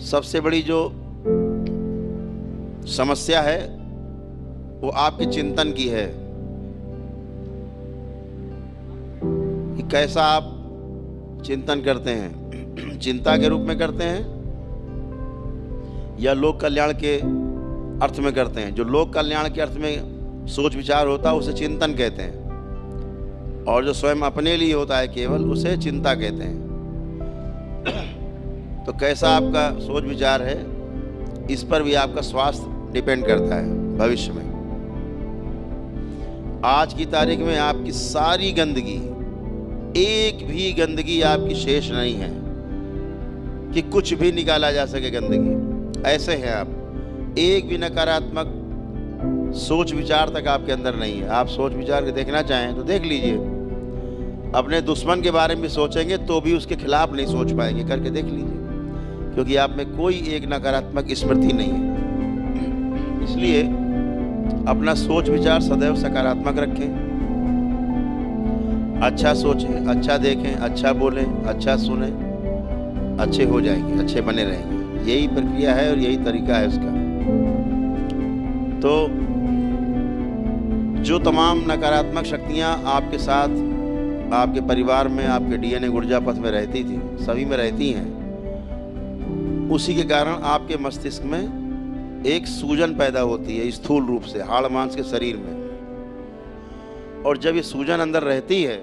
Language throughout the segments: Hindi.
सबसे बड़ी जो समस्या है वो आपके चिंतन की है कि कैसा आप चिंतन करते हैं। चिंता के रूप में करते हैं या लोक कल्याण के अर्थ में करते हैं। जो लोक कल्याण के अर्थ में सोच विचार होता है उसे चिंतन कहते हैं, और जो स्वयं अपने लिए होता है केवल उसे चिंता कहते हैं। तो कैसा आपका सोच विचार है, इस पर भी आपका स्वास्थ्य डिपेंड करता है भविष्य में। आज की तारीख में आपकी सारी गंदगी, एक भी गंदगी आपकी शेष नहीं है कि कुछ भी निकाला जा सके गंदगी। ऐसे हैं आप, एक भी नकारात्मक सोच विचार तक आपके अंदर नहीं है। आप सोच विचार के देखना चाहें तो देख लीजिए। अपने दुश्मन के बारे में भी सोचेंगे तो भी उसके खिलाफ नहीं सोच पाएंगे, करके देख लीजिए, क्योंकि आप में कोई एक नकारात्मक स्मृति नहीं है। इसलिए अपना सोच विचार सदैव सकारात्मक रखें, अच्छा सोचें, अच्छा देखें, अच्छा बोलें, अच्छा सुनें, अच्छे हो जाएंगे, अच्छे बने रहेंगे। यही प्रक्रिया है और यही तरीका है उसका। तो जो तमाम नकारात्मक शक्तियां आपके साथ, आपके परिवार में, आपके डीएनए ऊर्जा पथ में रहती थी, सभी में रहती हैं, उसी के कारण आपके मस्तिष्क में एक सूजन पैदा होती है स्थूल रूप से हाड़ मांस के शरीर में। और जब ये सूजन अंदर रहती है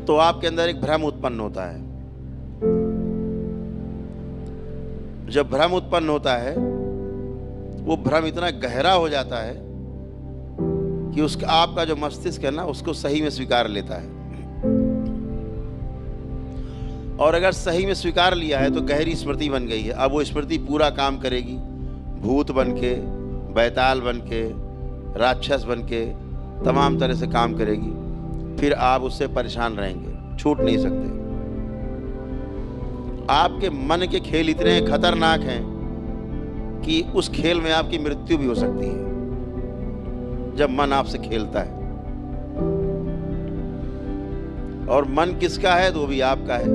तो आपके अंदर एक भ्रम उत्पन्न होता है। जब भ्रम उत्पन्न होता है, वो भ्रम इतना गहरा हो जाता है कि उसका आपका जो मस्तिष्क है ना, उसको सही में स्वीकार लेता है। और अगर सही में स्वीकार लिया है तो गहरी स्मृति बन गई है। अब वो स्मृति पूरा काम करेगी, भूत बन के, बैताल बन के, राक्षस बन के तमाम तरह से काम करेगी। फिर आप उससे परेशान रहेंगे, छूट नहीं सकते। आपके मन के खेल इतने खतरनाक हैं कि उस खेल में आपकी मृत्यु भी हो सकती है जब मन आपसे खेलता है। और मन किसका है तो वो भी आपका है,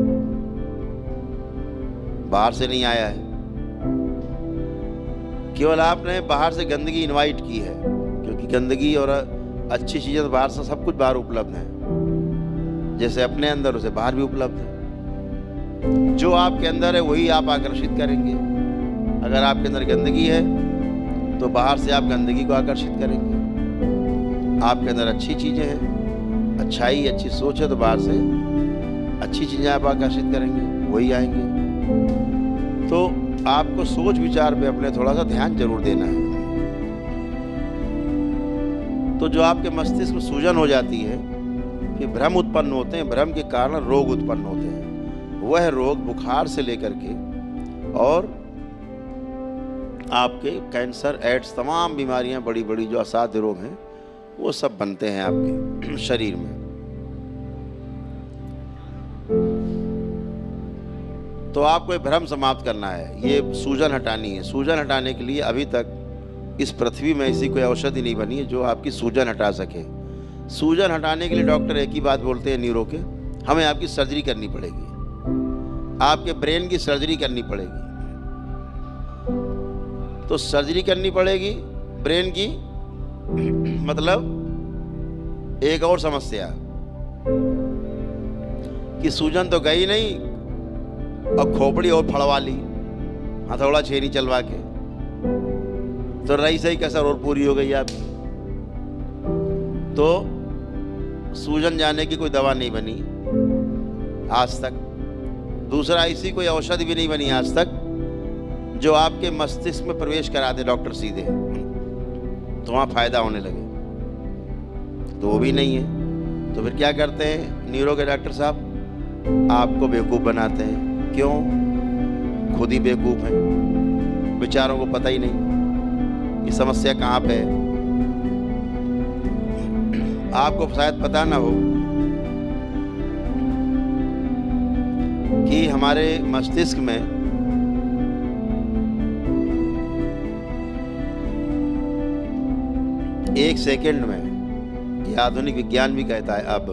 बाहर से नहीं आया है। केवल आपने बाहर से गंदगी इनवाइट की है, क्योंकि गंदगी और अच्छी चीजें तो बाहर से सब कुछ बाहर उपलब्ध है। जैसे अपने अंदर उसे बाहर भी उपलब्ध है। जो आपके अंदर है वही आप आकर्षित करेंगे। अगर आपके अंदर गंदगी है तो बाहर से आप गंदगी को आकर्षित करेंगे। आपके अंदर अच्छी चीजें हैं, अच्छाई, अच्छी सोच है, तो बाहर से अच्छी चीजें आप आकर्षित करेंगे, वही आएंगे। तो आपको सोच विचार पे अपने थोड़ा सा ध्यान जरूर देना है। तो जो आपके मस्तिष्क में सूजन हो जाती है, फिर भ्रम उत्पन्न होते हैं, भ्रम के कारण रोग उत्पन्न होते हैं। वह रोग बुखार से लेकर के और आपके कैंसर, एड्स, तमाम बीमारियां, बड़ी बड़ी जो असाध्य रोग हैं, वो सब बनते हैं आपके शरीर में। तो आपको ये भ्रम समाप्त करना है, ये सूजन हटानी है। सूजन हटाने के लिए अभी तक इस पृथ्वी में ऐसी कोई औषधि नहीं बनी है जो आपकी सूजन हटा सके। सूजन हटाने के लिए डॉक्टर एक ही बात बोलते हैं न्यूरो के, हमें आपकी सर्जरी करनी पड़ेगी, आपके ब्रेन की सर्जरी करनी पड़ेगी। तो सर्जरी करनी पड़ेगी ब्रेन की, मतलब एक और समस्या कि सूजन तो गई नहीं और खोपड़ी और फड़वा ली, हथौड़ा छेनी चलवा के, तो रही सही कसर और पूरी हो गई आपकी। तो सूजन जाने की कोई दवा नहीं बनी आज तक। दूसरा, ऐसी कोई औषधि भी नहीं बनी आज तक जो आपके मस्तिष्क में प्रवेश करा दे डॉक्टर सीधे, तो वहां फायदा होने लगे, तो वो भी नहीं है। तो फिर क्या करते हैं न्यूरो के डॉक्टर साहब? आपको बेवकूफ़ बनाते हैं। क्यों? खुद ही बेवकूफ़ हैं, बेचारों को पता ही नहीं ये समस्या कहाँ पे है। आपको शायद पता ना हो कि हमारे मस्तिष्क में एक सेकंड में, ये आधुनिक विज्ञान भी कहता है, अब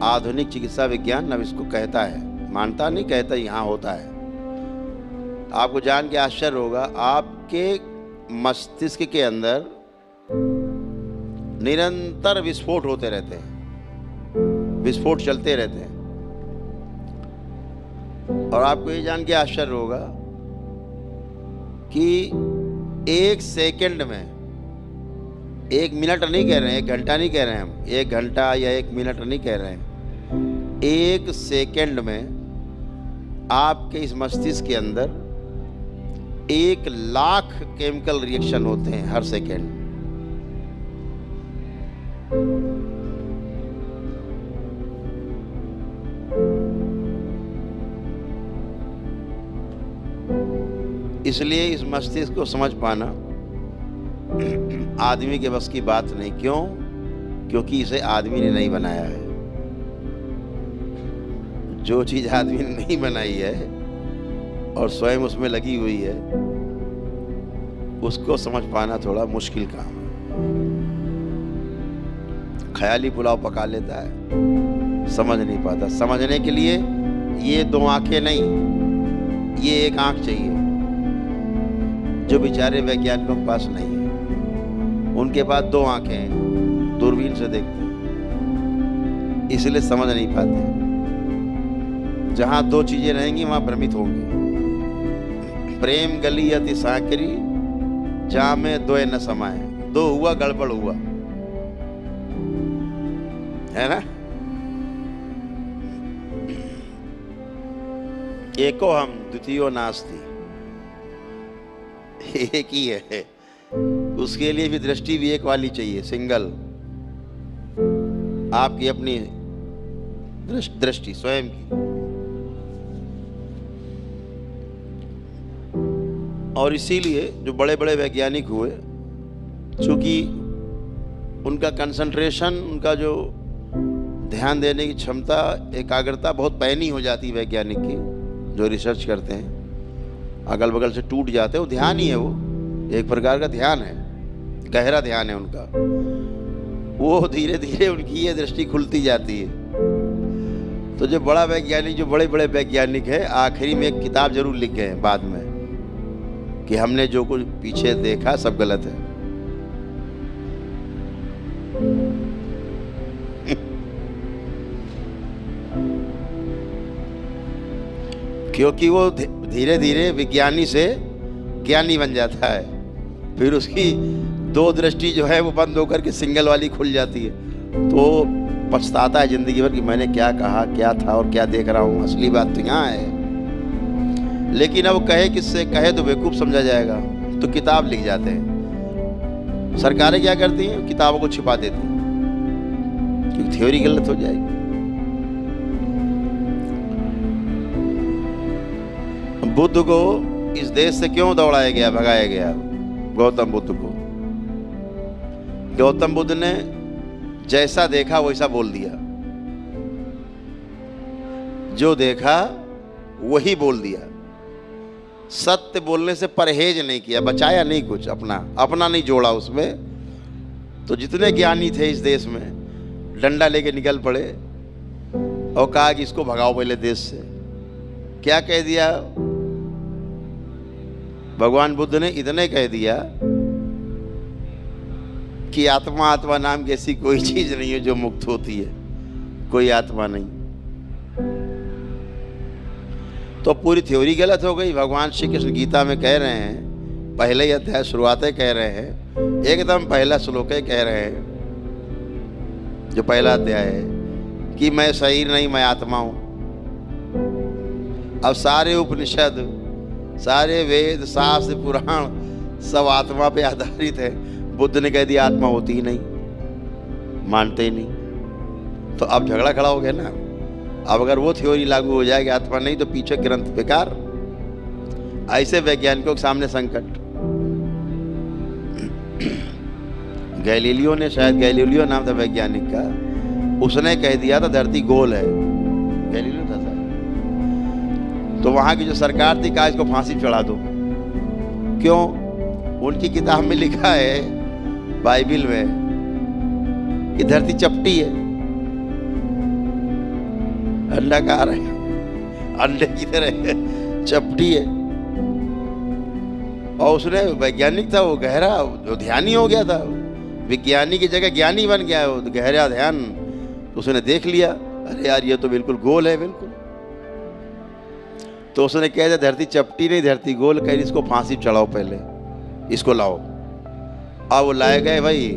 आधुनिक चिकित्सा विज्ञान अब इसको कहता है, मानता नहीं, कहता यहाँ होता है। आपको जान के आश्चर्य होगा, आपके मस्तिष्क के अंदर निरंतर विस्फोट होते रहते हैं, विस्फोट चलते रहते हैं। और आपको ये जान के आश्चर्य होगा कि 1 सेकंड में, 1 मिनट नहीं कह रहे हैं, 1 घंटा नहीं कह रहे हैं हम, 1 घंटा या 1 मिनट नहीं कह रहे हैं, 1 सेकंड में आपके इस मस्तिष्क के अंदर 1 लाख केमिकल रिएक्शन होते हैं हर सेकंड। इसलिए इस मस्तिष्क को समझ पाना आदमी के बस की बात नहीं। क्यों? क्योंकि इसे आदमी ने नहीं बनाया है। जो चीज आदमी ने नहीं बनाई है और स्वयं उसमें लगी हुई है, उसको समझ पाना थोड़ा मुश्किल काम है। ख्याली पुलाव पका लेता है, समझ नहीं पाता। समझने के लिए ये 2 आंखें नहीं, ये 1 आंख चाहिए, जो बेचारे वैज्ञानिकों के पास नहीं है। उनके पास 2 आंखें हैं, दूरबीन से देखते हैं, इसलिए समझ नहीं पाते। जहां 2 चीजें रहेंगी वहां भ्रमित होंगे। प्रेम गली अति सांकरी, जहां में 2 न समाये। 2 हुआ गड़बड़ हुआ, है ना। एको हम द्वितीयो नास्ति, एक ही है। उसके लिए भी दृष्टि भी एक वाली चाहिए, सिंगल। आपकी अपनी दृष्टि स्वयं की। और इसीलिए जो बड़े बड़े वैज्ञानिक हुए, चूंकि उनका कंसंट्रेशन, उनका जो ध्यान देने की क्षमता, एकाग्रता बहुत पैनी हो जाती है वैज्ञानिक की, जो रिसर्च करते हैं, अगल बगल से टूट जाते हैं। वो ध्यान ही है, वो एक प्रकार का ध्यान है, गहरा ध्यान है उनका। वो धीरे धीरे उनकी ये दृष्टि खुलती जाती है। तो जो बड़ा वैज्ञानिक, जो बड़े बड़े वैज्ञानिक है, आखिरी में एक किताब जरूर लिख गए हैं बाद में कि हमने जो कुछ पीछे देखा सब गलत है। क्योंकि वो धीरे धीरे विज्ञानी से ज्ञानी बन जाता है, फिर उसकी 2 दृष्टि जो है वो बंद होकर के सिंगल वाली खुल जाती है। तो पछताता है जिंदगी भर कि मैंने क्या कहा, क्या था और क्या देख रहा हूँ, असली बात तो यहाँ है। लेकिन अब कहे किससे, कहे तो बेवकूफ समझा जाएगा, तो किताब लिख जाते हैं। सरकारें क्या करती हैं, किताबों को छिपा देती हैं क्योंकि थ्योरी गलत हो जाएगी। बुद्ध को इस देश से क्यों दौड़ाया गया, भगाया गया? गौतम बुद्ध को, गौतम बुद्ध ने जैसा देखा वैसा बोल दिया, जो देखा वही बोल दिया। सत्य बोलने से परहेज नहीं किया, बचाया नहीं कुछ, अपना नहीं जोड़ा उसमें। तो जितने ज्ञानी थे इस देश में, डंडा लेके निकल पड़े और कहा कि इसको भगाओ पहले देश से। क्या कह दिया भगवान बुद्ध ने? इतने कह दिया कि आत्मा नाम की ऐसी कोई चीज नहीं है जो मुक्त होती है, कोई आत्मा नहीं। तो पूरी थ्योरी गलत हो गई। भगवान श्री कृष्ण गीता में कह रहे हैं, पहले ही अध्याय शुरुआतें कह रहे हैं, एकदम पहला श्लोक कह रहे हैं, जो पहला अध्याय है, कि मैं शरीर नहीं, मैं आत्मा हूं। अब सारे उपनिषद, सारे वेद, शास्त्र, पुराण सब आत्मा पे आधारित है। बुद्ध ने कह दिया आत्मा होती ही नहीं, मानते ही नहीं। तो अब झगड़ा खड़ा हो गया ना। अब अगर वो थ्योरी लागू हो जाएगी आत्मा नहीं, तो पीछे ग्रंथ बेकार। ऐसे वैज्ञानिकों के सामने संकट। गैलीलियो ने, शायद गैलीलियो नाम था वैज्ञानिक का, उसने कह दिया था धरती गोल है। गैलीलियो था सर। तो वहां की जो सरकार थी, कहा इसको फांसी चढ़ा दो। क्यों? उनकी किताब में लिखा है, बाइबिल में, कि धरती चपटी है, अंडाकार है, अंडे की तरह चपटी है। और उसने, वैज्ञानिक था वो, गहरा जो ध्यानी हो गया था, विज्ञानी की जगह ज्ञानी बन गया वो, तो गहरा ध्यान। तो उसने देख लिया, अरे यार ये तो बिल्कुल गोल है बिल्कुल। तो उसने कह दिया धरती चपटी नहीं, धरती गोल, कह इसको फांसी चढ़ाओ, पहले इसको लाओ। अब वो लाए गए भाई,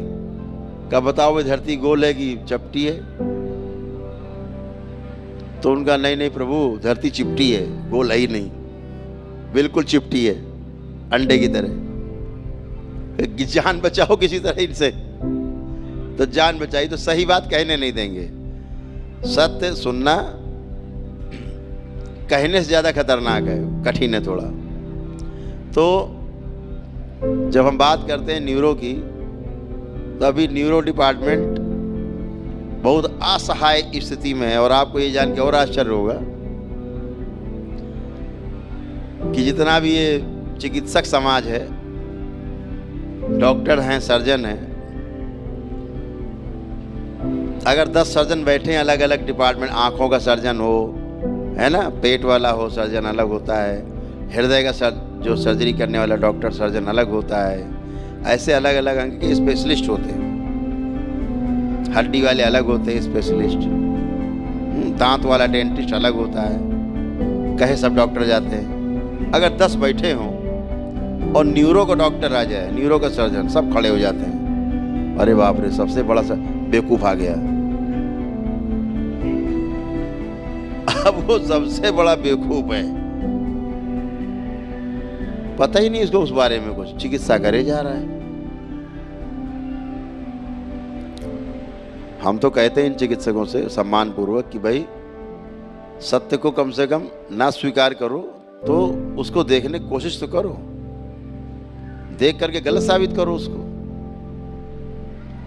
कब बताओ भाई धरती गोल है कि चपटी है? तो उनका नहीं नहीं प्रभु, धरती चिपटी है, गोल है ही नहीं, बिल्कुल चिपटी है, अंडे की तरह। जान बचाओ किसी तरह इनसे। तो जान बचाई, तो सही बात कहने नहीं देंगे। सत्य सुनना कहने से ज्यादा खतरनाक है, कठिन है थोड़ा। तो जब हम बात करते हैं न्यूरो की, तो अभी न्यूरो डिपार्टमेंट बहुत असहाय स्थिति में है। और आपको ये जान के और आश्चर्य होगा कि जितना भी ये चिकित्सक समाज है, डॉक्टर हैं, सर्जन हैं, अगर 10 सर्जन बैठे हैं अलग अलग डिपार्टमेंट, आंखों का सर्जन हो, है ना, पेट वाला हो सर्जन अलग होता है, हृदय का जो सर्जरी करने वाला डॉक्टर सर्जन अलग होता है, ऐसे अलग अलग अंग के स्पेशलिस्ट होते हैं, हड्डी वाले अलग होते हैं स्पेशलिस्ट, दांत वाला डेंटिस्ट अलग होता है, कहे सब डॉक्टर जाते हैं। अगर 10 बैठे हों और न्यूरो का डॉक्टर आ जाए, न्यूरो का सर्जन, सब खड़े हो जाते हैं, अरे बाप रे सबसे बड़ा बेवकूफ आ गया। अब वो सबसे बड़ा बेवकूफ है, पता ही नहीं इसको उस बारे में कुछ, चिकित्सा करे जा रहा है। हम तो कहते हैं इन चिकित्सकों से सम्मान पूर्वक कि भाई सत्य को कम से कम ना स्वीकार करो तो उसको देखने की कोशिश तो करो, देख करके गलत साबित करो उसको,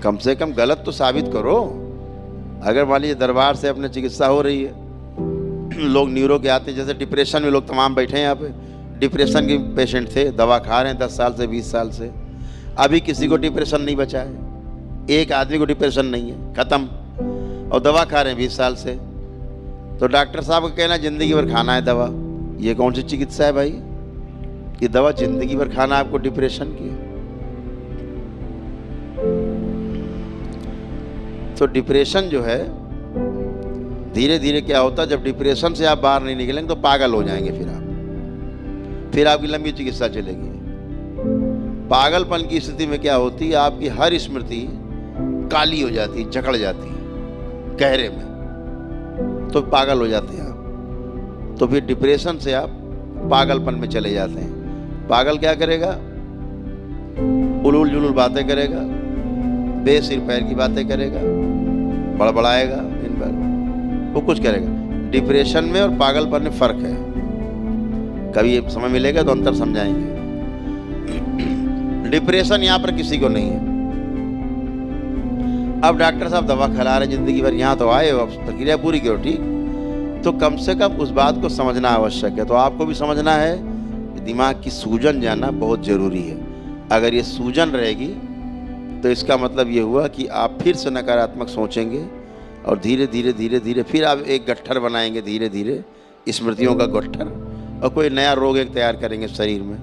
कम से कम गलत तो साबित करो। अगर मान लीजिए दरबार से अपने चिकित्सा हो रही है, लोग न्यूरो के आते हैं, जैसे डिप्रेशन में लोग तमाम बैठे हैं यहाँ पे, डिप्रेशन के पेशेंट थे, दवा खा रहे हैं 10 साल से 20 साल से, अभी किसी को डिप्रेशन नहीं बचा है, एक आदमी को डिप्रेशन नहीं है, खत्म, और दवा खा रहे हैं 20 साल से। तो डॉक्टर साहब का कहना जिंदगी भर खाना है दवा, ये कौन सी चिकित्सा है भाई? कि दवा जिंदगी भर खाना आपको डिप्रेशन की? तो डिप्रेशन जो है धीरे धीरे क्या होता है, जब डिप्रेशन से आप बाहर नहीं निकलेंगे तो पागल हो जाएंगे, फिर आपकी लंबी चिकित्सा चलेगी। पागलपन की स्थिति में क्या होती है, आपकी हर स्मृति काली हो जाती है, जकड़ जाती है गहरे में, तो पागल हो जाते हैं आप। तो फिर डिप्रेशन से आप पागलपन में चले जाते हैं। पागल क्या करेगा? उलूल जुलूल बातें करेगा, बेसिर पैर की बातें करेगा, बड़बड़ाएगा दिन भर, वो कुछ करेगा। डिप्रेशन में और पागलपन में फर्क है, कभी समय मिलेगा तो अंतर समझाएंगे। डिप्रेशन यहाँ पर किसी को नहीं है। अब डॉक्टर साहब दवा खिला रहे जिंदगी भर, यहाँ तो आए हो, अब प्रक्रिया पूरी करो, ठीक, तो कम से कम उस बात को समझना आवश्यक है। तो आपको भी समझना है कि दिमाग की सूजन जाना बहुत जरूरी है। अगर ये सूजन रहेगी तो इसका मतलब ये हुआ कि आप फिर से नकारात्मक सोचेंगे और धीरे धीरे धीरे धीरे फिर आप एक गट्ठर बनाएंगे, धीरे धीरे स्मृतियों का गट्ठर, और कोई नया रोग एक तैयार करेंगे शरीर में।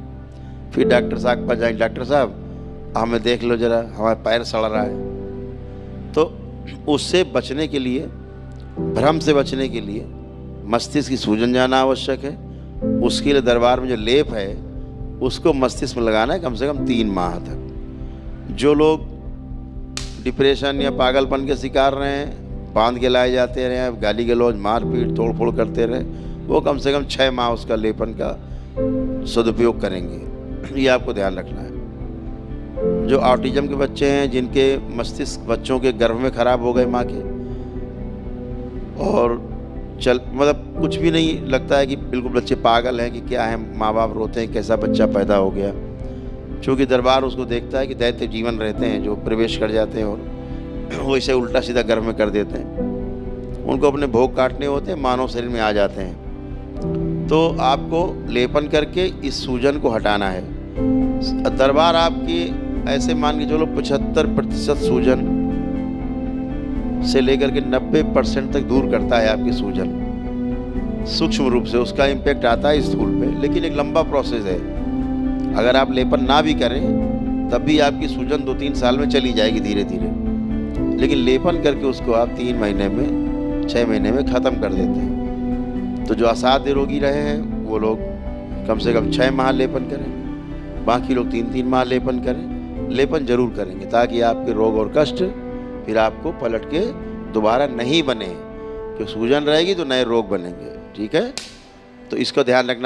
फिर डॉक्टर साहब के पास जाएंगे, डॉक्टर साहब हमें देख लो जरा, हमारा पैर सड़ रहा है। तो उससे बचने के लिए, भ्रम से बचने के लिए मस्तिष्क की सूजन जाना आवश्यक है। उसके लिए दरबार में जो लेप है उसको मस्तिष्क में लगाना है कम से कम 3 माह तक। जो लोग डिप्रेशन या पागलपन के शिकार रहे हैं, बांध के लाए जाते रहे, गाली गलौज, मारपीट, तोड़फोड़ करते रहे, वो कम से कम 6 माह उसका लेपन का सदुपयोग करेंगे। ये आपको ध्यान रखना है। जो ऑटिज्म के बच्चे हैं, जिनके मस्तिष्क बच्चों के गर्भ में खराब हो गए माँ के, और मतलब कुछ भी नहीं लगता है कि बिल्कुल बच्चे पागल हैं कि क्या है, माँ बाप रोते हैं कैसा बच्चा पैदा हो गया, चूँकि दरबार उसको देखता है कि दैत्य जीवन रहते हैं जो प्रवेश कर जाते हैं और वो इसे उल्टा सीधा गर्भ में कर देते हैं, उनको अपने भोग काटने होते हैं, मानव शरीर में आ जाते हैं। तो आपको लेपन करके इस सूजन को हटाना है। दरबार आपकी ऐसे मान के चलो 75% सूजन से लेकर के 90% तक दूर करता है आपकी सूजन। सूक्ष्म रूप से उसका इम्पैक्ट आता है स्थूल पे, लेकिन एक लंबा प्रोसेस है। अगर आप लेपन ना भी करें तब भी आपकी सूजन 2-3 साल में चली जाएगी धीरे धीरे, लेकिन लेपन करके उसको आप 3 महीने में 6 महीने में ख़त्म कर देते हैं। तो जो असाध्य रोगी रहे हैं वो लोग कम से कम 6 माह लेपन करें, बाकी लोग 3-3 माह लेपन करें। लेपन जरूर करेंगे ताकि आपके रोग और कष्ट फिर आपको पलट के दोबारा नहीं बने, क्योंकि सूजन रहेगी तो नए रोग बनेंगे। ठीक है, तो इसका ध्यान रखना।